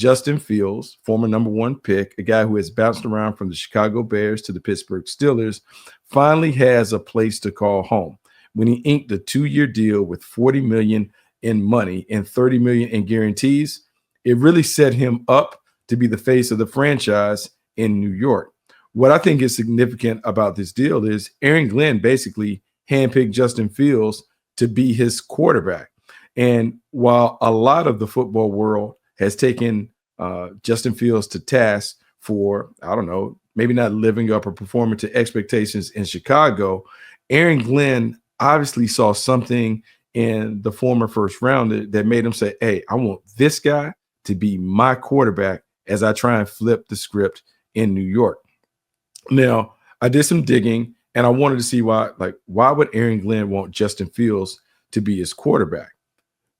Justin Fields, former number one pick, a guy who has bounced around from the Chicago Bears to the Pittsburgh Steelers, finally has a place to call home when he inked a 2-year deal with $40 million in money and $30 million in guarantees. It really set him up to be the face of the franchise in New York. What I think is significant about this deal is Aaron Glenn basically handpicked Justin Fields to be his quarterback. And while a lot of the football world has taken Justin Fields to task for, I don't know, maybe not living up or performing to expectations in Chicago, Aaron Glenn obviously saw something in the former first rounder that made him say, hey, I want this guy to be my quarterback as I try and flip the script in New York. Now, I did some digging and I wanted to see why would Aaron Glenn want Justin Fields to be his quarterback?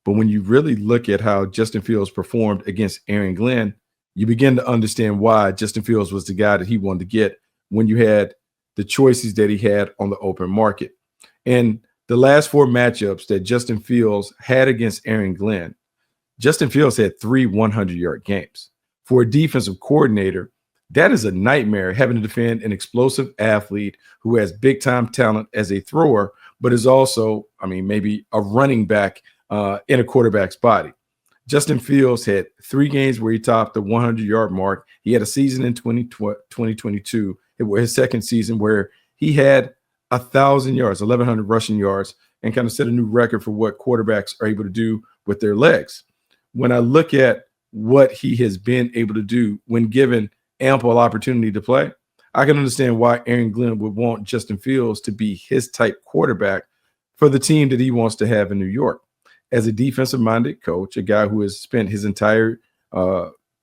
But when you really look at how Justin Fields performed against Aaron Glenn, you begin to understand why Justin Fields was the guy that he wanted to get when you had the choices that he had on the open market. And the last 4 matchups that Justin Fields had against Aaron Glenn, Justin Fields had 3 100-yard games. For a defensive coordinator, that is a nightmare, having to defend an explosive athlete who has big-time talent as a thrower, but is also, maybe a running back in a quarterback's body. Justin Fields had 3 games where he topped the 100-yard mark. He had a season in 2022, his second season, where he had 1,000 yards, 1,100 rushing yards, and kind of set a new record for what quarterbacks are able to do with their legs. When I look at what he has been able to do when given ample opportunity to play, I can understand why Aaron Glenn would want Justin Fields to be his type quarterback for the team that he wants to have in New York. As a defensive-minded coach, a guy who has spent his entire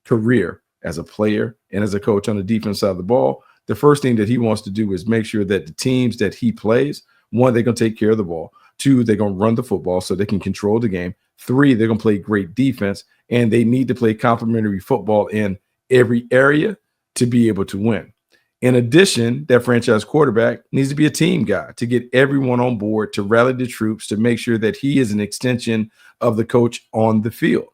career as a player and as a coach on the defense side of the ball, the first thing that he wants to do is make sure that the teams that he plays, 1, they're going to take care of the ball. 2, they're going to run the football so they can control the game. 3, they're going to play great defense, and they need to play complementary football in every area to be able to win. In addition, that franchise quarterback needs to be a team guy to get everyone on board, to rally the troops, to make sure that he is an extension of the coach on the field.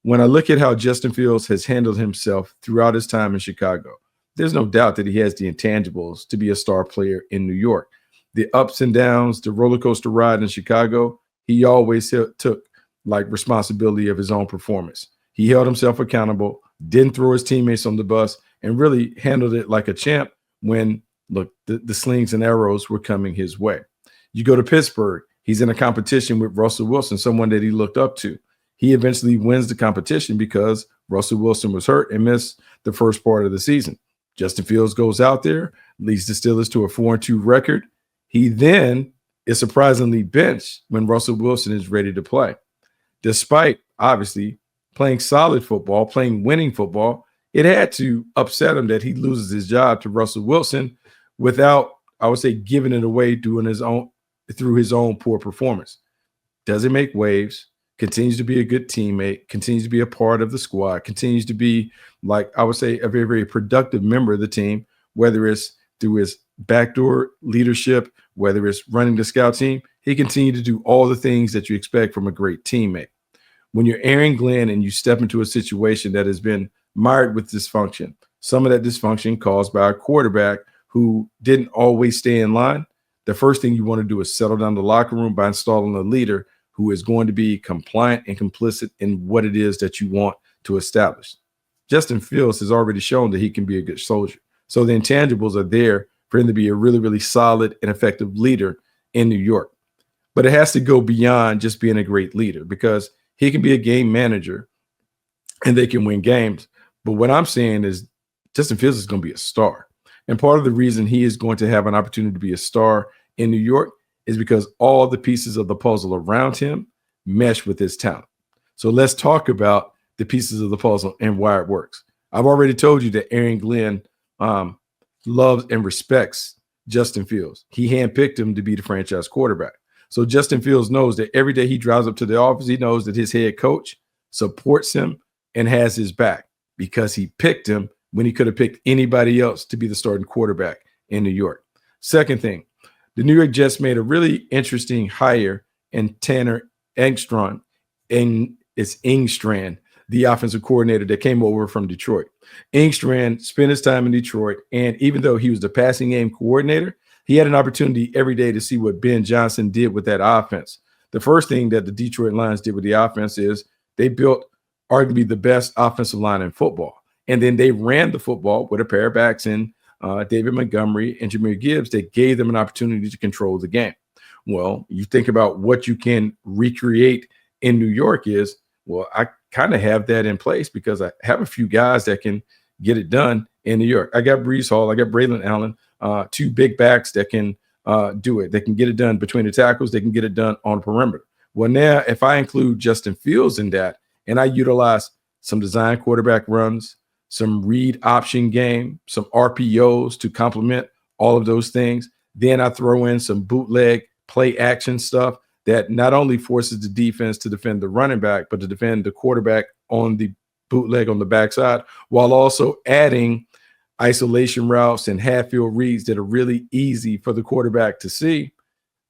When I look at how Justin Fields has handled himself throughout his time in Chicago, there's no doubt that he has the intangibles to be a star player in New York. The ups and downs, the roller coaster ride in Chicago, he always took responsibility of his own performance. He held himself accountable, didn't throw his teammates on the bus, and really handled it like a champ when, the slings and arrows were coming his way. You go to Pittsburgh, he's in a competition with Russell Wilson, someone that he looked up to. He eventually wins the competition because Russell Wilson was hurt and missed the first part of the season. Justin Fields goes out there, leads the Steelers to a 4-2 record. He then is surprisingly benched when Russell Wilson is ready to play. Despite, obviously, playing solid football, playing winning football, it had to upset him that he loses his job to Russell Wilson without, I would say, giving it away through his own poor performance. Doesn't make waves, continues to be a good teammate, continues to be a part of the squad, continues to be, I would say, a very, very productive member of the team, whether it's through his backdoor leadership, whether it's running the scout team. He continued to do all the things that you expect from a great teammate. When you're Aaron Glenn and you step into a situation that has been mired with dysfunction, some of that dysfunction caused by a quarterback who didn't always stay in line, the first thing you want to do is settle down the locker room by installing a leader who is going to be compliant and complicit in what it is that you want to establish. Justin Fields has already shown that he can be a good soldier. So the intangibles are there for him to be a really, really solid and effective leader in New York. But it has to go beyond just being a great leader, because he can be a game manager and they can win games. But what I'm saying is Justin Fields is going to be a star. And part of the reason he is going to have an opportunity to be a star in New York is because all the pieces of the puzzle around him mesh with his talent. So let's talk about the pieces of the puzzle and why it works. I've already told you that Aaron Glenn loves and respects Justin Fields. He handpicked him to be the franchise quarterback. So Justin Fields knows that every day he drives up to the office, he knows that his head coach supports him and has his back, because he picked him when he could have picked anybody else to be the starting quarterback in New York. Second thing, the New York Jets made a really interesting hire in Tanner Engstrand, and it's Engstrand, the offensive coordinator that came over from Detroit. Inkstrand spent his time in Detroit, and even though he was the passing game coordinator, he had an opportunity every day to see what Ben Johnson did with that offense. The first thing that the Detroit Lions did with the offense is they built arguably the best offensive line in football. And then they ran the football with a pair of backs in David Montgomery and Jahmyr Gibbs that gave them an opportunity to control the game. Well, you think about what you can recreate in New York is, well, I kind of have that in place because I have a few guys that can get it done in New York. I got Breece Hall, I got Braylon Allen, two big backs that can do it. They can get it done between the tackles. They can get it done on the perimeter. Well, now if I include Justin Fields in that and I utilize some design quarterback runs, some read option game, some RPOs to complement all of those things, then I throw in some bootleg play action stuff that not only forces the defense to defend the running back, but to defend the quarterback on the bootleg on the backside, while also adding isolation routes and half field reads that are really easy for the quarterback to see.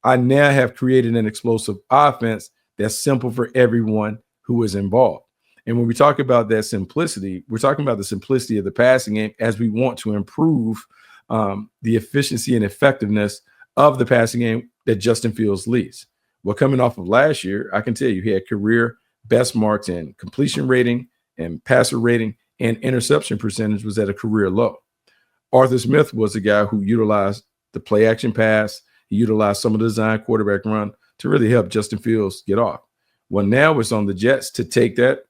I now have created an explosive offense that's simple for everyone who is involved. And when we talk about that simplicity, we're talking about the simplicity of the passing game as we want to improve the efficiency and effectiveness of the passing game that Justin Fields leads. Well, coming off of last year, I can tell you he had career best marks in completion rating and passer rating, and interception percentage was at a career low. Arthur Smith was a guy who utilized the play action pass. He utilized some of the design quarterback run to really help Justin Fields get off. Well, now it's on the Jets to take that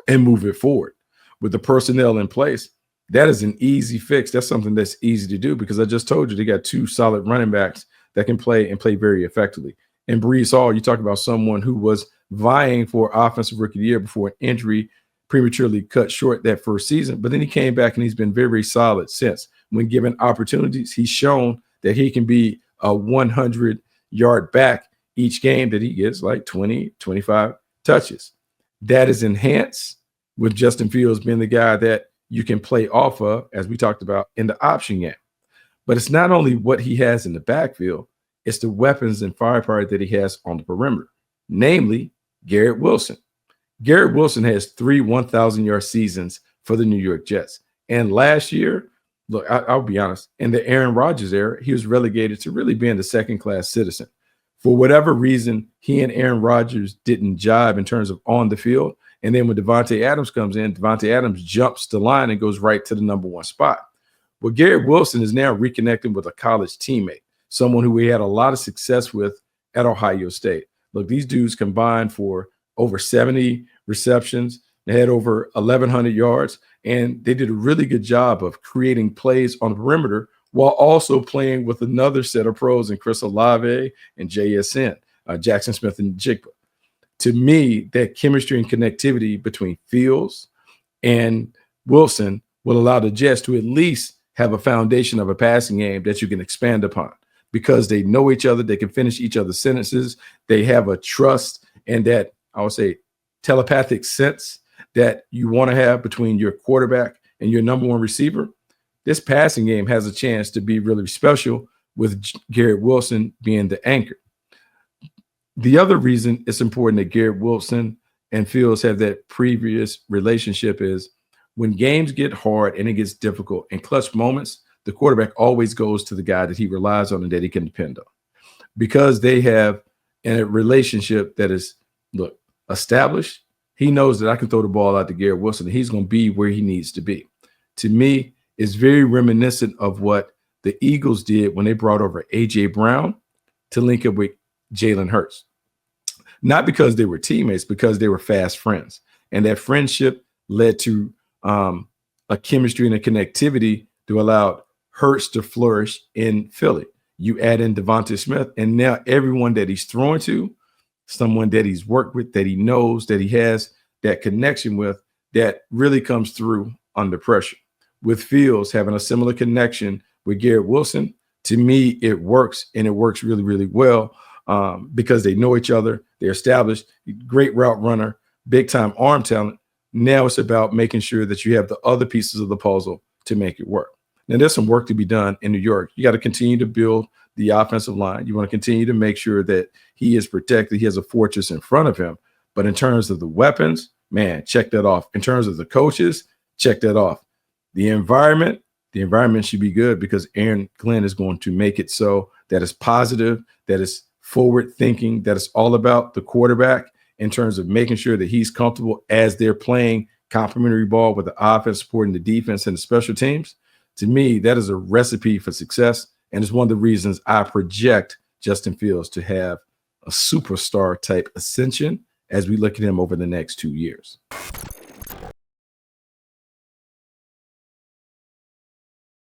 and move it forward with the personnel in place. That is an easy fix. That's something that's easy to do because I just told you they got two solid running backs that can play and play very effectively. And Breece Hall, you talk about someone who was vying for Offensive Rookie of the Year before an injury prematurely cut short that first season. But then he came back and he's been very, very solid since. When given opportunities, he's shown that he can be a 100-yard back each game that he gets like 20, 25 touches. That is enhanced with Justin Fields being the guy that you can play off of, as we talked about, in the option game. But it's not only what he has in the backfield, it's the weapons and firepower that he has on the perimeter, namely Garrett Wilson. Garrett Wilson has 3 1,000-yard seasons for the New York Jets. And last year, look, I'll be honest, in the Aaron Rodgers era, he was relegated to really being the second-class citizen. For whatever reason, he and Aaron Rodgers didn't jive in terms of on the field. And then when Devontae Adams comes in, Devontae Adams jumps the line and goes right to the number one spot. Well, Garrett Wilson is now reconnecting with a college teammate, someone who we had a lot of success with at Ohio State. Look, these dudes combined for over 70 receptions. They had over 1,100 yards, and they did a really good job of creating plays on the perimeter while also playing with another set of pros in Chris Olave and JSN, Jackson Smith and Jigba. To me, that chemistry and connectivity between Fields and Wilson will allow the Jets to at least have a foundation of a passing game that you can expand upon because they know each other. They can finish each other's sentences. They have a trust and that, I would say, telepathic sense that you want to have between your quarterback and your number one receiver. This passing game has a chance to be really special with Garrett Wilson being the anchor. The other reason it's important that Garrett Wilson and Fields have that previous relationship is when games get hard and it gets difficult in clutch moments, the quarterback always goes to the guy that he relies on and that he can depend on because they have a relationship that is, look, established. He knows that I can throw the ball out to Garrett Wilson and he's going to be where he needs to be. To me, it's very reminiscent of what the Eagles did when they brought over A.J. Brown to link up with Jalen Hurts. Not because they were teammates, because they were fast friends. And that friendship led to a chemistry and a connectivity to allow Hurts to flourish in Philly. You add in Devontae Smith, and now everyone that he's throwing to, someone that he's worked with, that he knows, that he has that connection with, that really comes through under pressure. With Fields having a similar connection with Garrett Wilson, to me, it works, and it works really, really well because they know each other. They're established, great route runner, big-time arm talent. Now it's about making sure that you have the other pieces of the puzzle to make it work. Now, there's some work to be done in New York. You got to continue to build the offensive line. You want to continue to make sure that he is protected. He has a fortress in front of him. But in terms of the weapons, man, check that off. In terms of the coaches, check that off. The environment should be good because Aaron Glenn is going to make it so that is positive, that is forward thinking, that is all about the quarterback in terms of making sure that he's comfortable as they're playing complementary ball with the offense supporting the defense and the special teams. To me, that is a recipe for success. And it's one of the reasons I project Justin Fields to have a superstar type ascension as we look at him over the next 2 years.